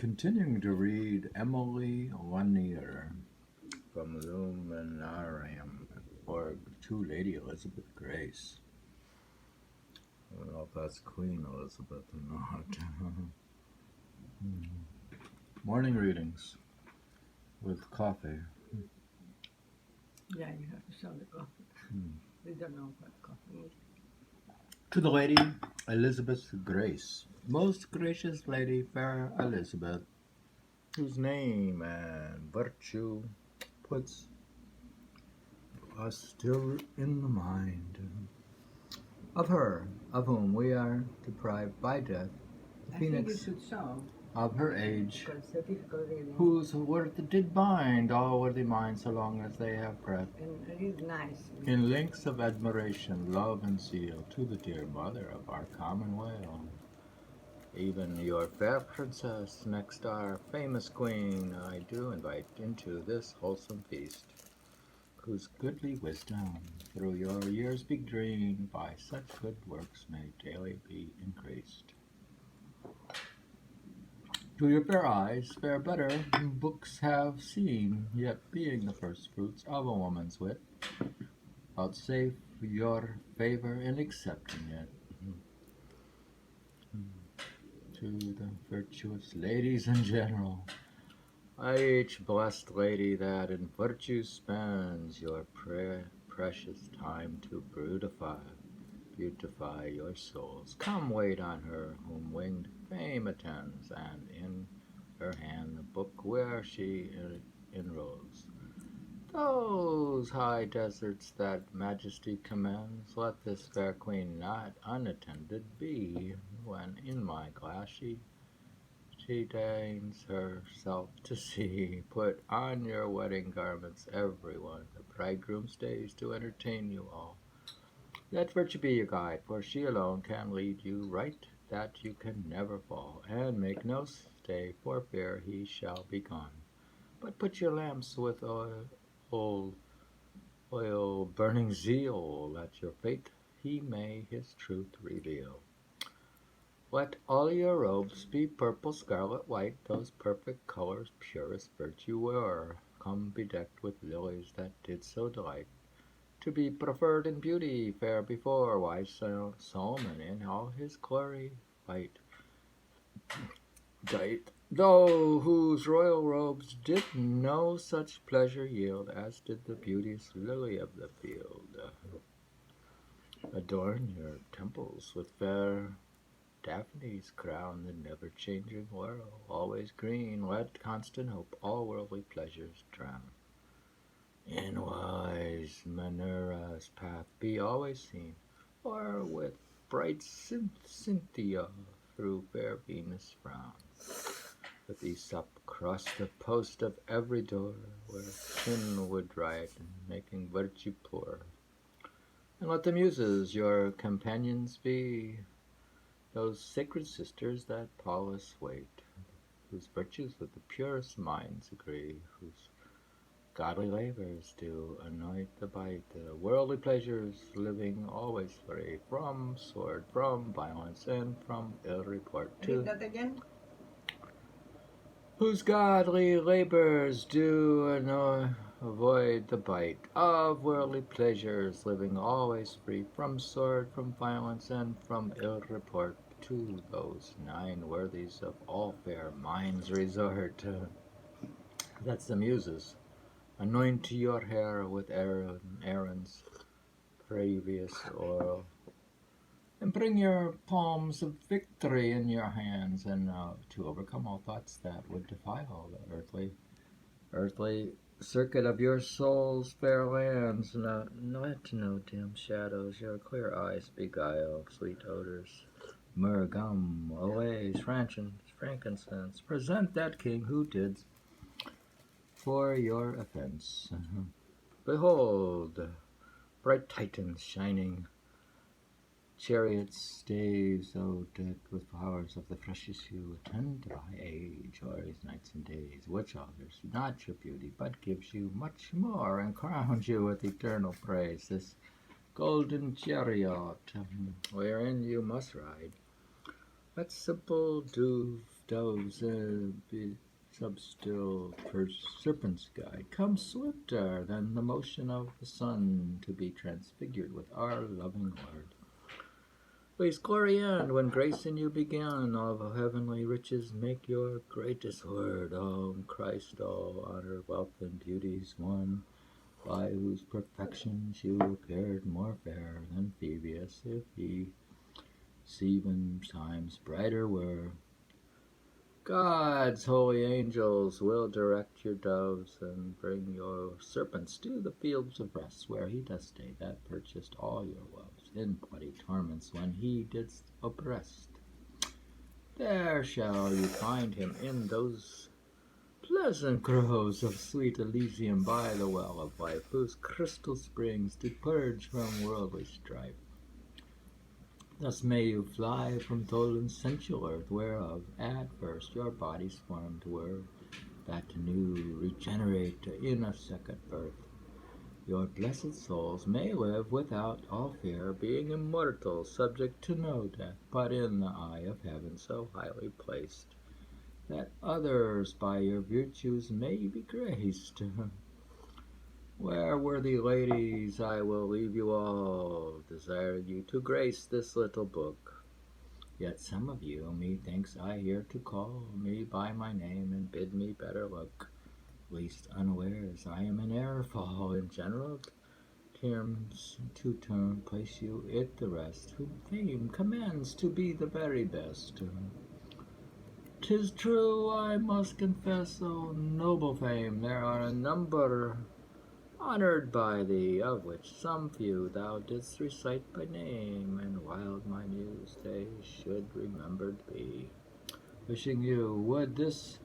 Continuing to read Lanier from Luminarium.org to Lady Elizabeth Grace. I don't know if that's Queen Elizabeth or not. Morning readings with coffee. Yeah, you have to show the coffee. They don't know what coffee is. To the Lady Elizabeth Grace, most gracious Lady, fair Elizabeth, whose name and virtue puts us still in the mind of her, of whom we are deprived by death, the I think you phoenix should show. of her age, Because it's difficult reading. whose worth did bind all worthy minds so long as they have breath, And read nice. in links of admiration, love, and zeal, to the dear mother of our commonweal. Even your fair princess, next our famous queen, I do invite into this wholesome feast, whose goodly wisdom through your years be green, by such good works may daily be increased. To your fair eyes, fair better books have seen, yet being the first fruits of a woman's wit, vouchsafe your favor in accepting it. To the virtuous ladies in general, each blessed lady that in virtue spends your precious time to beautify your souls, come wait on her whom winged fame attends, and in her hand the book where she enrolls those high deserts that majesty commends. Let this fair queen not unattended be, when in my glass she deigns herself to see. Put on your wedding garments, everyone, the bridegroom stays to entertain you all. Let virtue be your guide, for she alone can lead you right, that you can never fall, and make no stay for fear he shall be gone. But put your lamps with oil burning zeal, that your fate he may his truth reveal. Let all your robes be purple, scarlet, white, those perfect colors purest virtue wear. Come bedecked with lilies that did so delight, to be preferred in beauty, fair before wise Solomon in all his glory light. Though whose royal robes did no such pleasure yield, as did the beauteous lily of the field. Adorn your temples with fair Daphne's crown, the never-changing laurel, always green. Let constant hope all worldly pleasures drown. In wise Minerva's path be always seen, or with bright Cynthia through fair Venus' frown. With Aesop cross the post of every door, where sin would riot, making virtue poor. And let the Muses your companions be, those sacred sisters that Paulus wait, whose virtues with the purest minds agree, whose godly labors do anoint the bite, the worldly pleasures living always free, from sword, from violence, and from ill report. Read that again. Whose godly labors do avoid the bite of worldly pleasures, living always free from sword, from violence, and from ill report. To those 9 worthies of all fair minds resort. That's the Muses. Anoint your hair with Aaron's previous oil, and bring your palms of victory in your hands, and to overcome all thoughts that would defile the earthly circuit of your soul's fair lands. Let no dim shadows your clear eyes beguile. Sweet odors, myrrh, gum, aloes, frankincense, present that king who did for your offense. Behold, bright Titans shining, chariots, staves, O decked with flowers of the freshest hue, attend thy age, glorious nights and days, which others not your beauty, but gives you much more, and crowns you with eternal praise. This golden chariot, wherein you must ride, let simple doves, be substill serpent's guide. Come swifter than the motion of the sun to be transfigured with our loving Lord. Please glory end when grace in you began, of heavenly riches make your greatest word. O Christ, all honor, wealth, and beauty's one, by whose perfections you appeared more fair than Phoebus, if ye 7 times brighter were. God's holy angels will direct your doves, and bring your serpents to the fields of rest, where he does stay that purchased all your woes in bloody torments when he didst oppressed. There shall you find him in those pleasant groves of sweet Elysium, by the well of life, whose crystal springs did purge from worldly strife. Thus may you fly from dull and sensual earth, whereof at first your bodies formed were, that new regenerate in a second birth. Your blessed souls may live without all fear, being immortal, subject to no death, but in the eye of heaven so highly placed, that others by your virtues may be graced. Where, worthy ladies, I will leave you all, desiring you to grace this little book. Yet some of you, methinks I hear to call me by my name, and bid me better look, least unawares I am in error fall. In general terms to turn, place you at the rest, whom fame commends to be the very best. 'Tis true, I must confess, O noble fame, there are a number honored by thee, of which some few thou didst recite by name, and wild my muse they should remembered be. Wishing you would this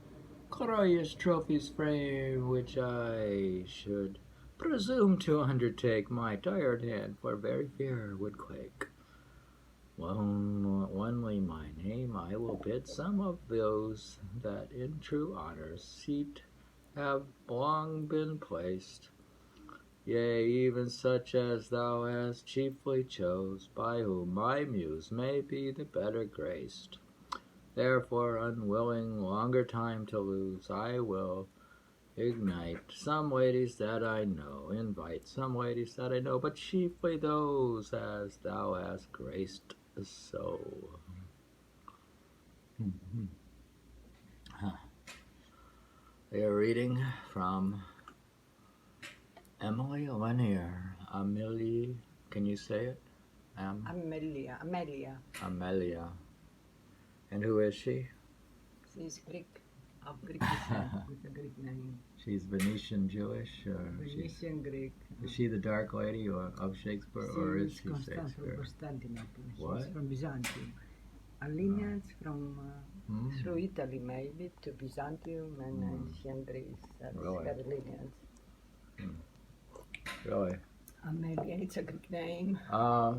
glorious trophies frame, which I should presume to undertake, my tired hand for very fear would quake. Only my name I will bid some of those that in true honor's seat have long been placed, yea, even such as thou hast chiefly chose, by whom my muse may be the better graced. Therefore, unwilling longer time to lose, I will invite some ladies that I know, but chiefly those as thou hast graced so. They are reading from Emilia Lanier. Aemilia, can you say it? Aemilia. Aemilia. And who is she? She's Greek, of Greek descent, with a Greek name. She's Venetian Jewish? Venetian Greek. Is she the Dark Lady of Shakespeare, or is she Shakespeare? From Constantinople. What? She's from Byzantium. A lineage from through Italy, maybe, to Byzantium and ancient Greece. That's Really? her lineage. Really? Aemilia, it's a Greek name.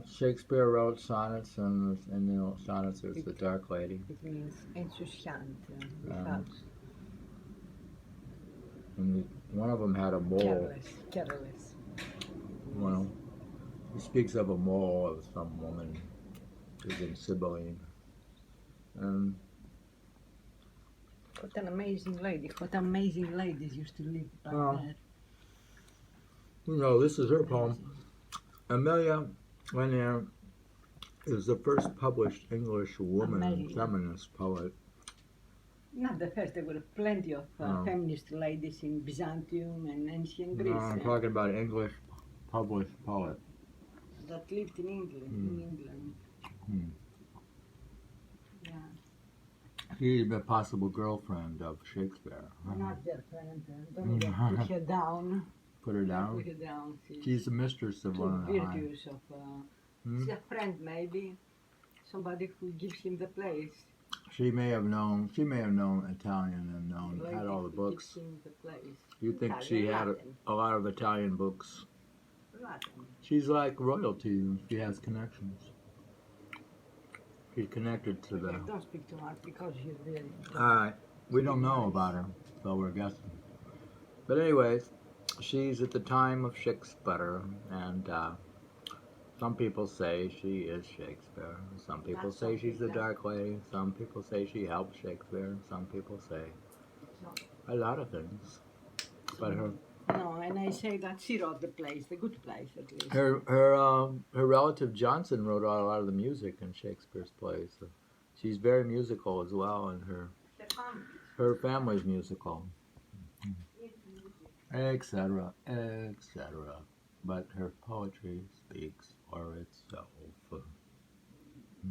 Shakespeare wrote sonnets, and in the sonnets there's the Dark Lady. It means insouciant, without. And one of them had a mole. Careless. Well, he speaks of a mole of some woman who's in Sibylline. What an amazing lady. What amazing ladies used to live back there. You know, this is her poem. Emilia Lanier is the first published English woman feminist poet. Not the first, there were plenty of feminist ladies in Byzantium and ancient Greece. No, I'm talking about English published poet. That lived in England. Yeah. She's the possible girlfriend of Shakespeare. Not their friend. Don't put her down. Put her down? Put her down. She's the mistress of one of the virtues of. She's a friend, maybe. Somebody who gives him the place. She may have known Italian and had all the books. Gives him the place. You think Italian, she had Latin. a lot of Italian books? Latin. She's like royalty. She has connections. She's connected to the... Don't speak too much because she's very... Alright, we don't know about her, so we're guessing. But anyways, she's at the time of Shakespeare, and Some people say she is Shakespeare. Some people say she's the Dark Lady. Some people say she helped Shakespeare. Some people say a lot of things. But her No, and I say that she wrote the plays, the good plays at least. her relative Johnson wrote a lot of the music in Shakespeare's plays. So she's very musical as well, and her family's musical, etc., etc. But her poetry speaks for itself.